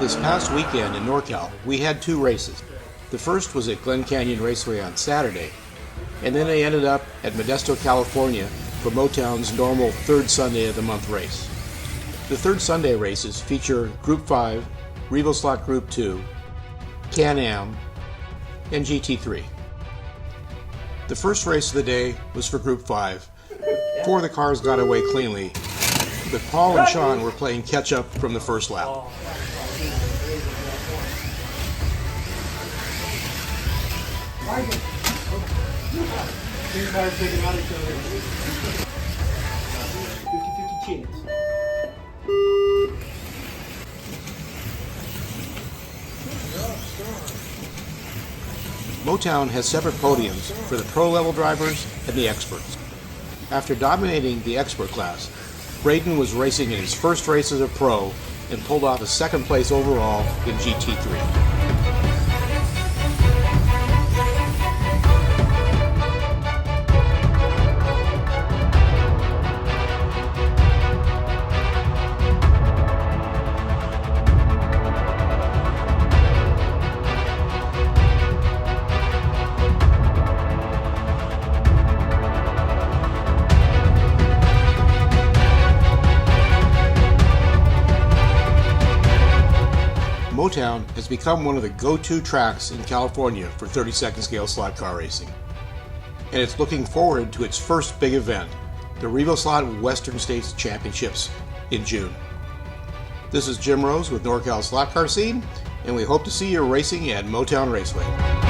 This past weekend in NorCal, we had two races. The first was at Glen Canyon Raceway on Saturday, and then they ended up at Modesto, California for Motown's normal third Sunday of the month race. The third Sunday races feature Group 5, Revoslot Group 2, CanAm and GT3. The first race of the day was for Group 5. Four of the cars got away cleanly, but Paul and Sean were playing catch-up from the first lap. Two cars taking out each other. 50-50 chance. Motown has separate podiums for the pro-level drivers and the experts. After dominating the expert class, Braden was racing in his first race as a pro and pulled off a second place overall in GT3. Motown has become one of the go-to tracks in California for 32nd scale slot car racing. And it's looking forward to its first big event, the Revoslot Western States Championships in June. This is Jim Rose with NorCal Slot Car Scene, and we hope to see you racing at Motown Raceway.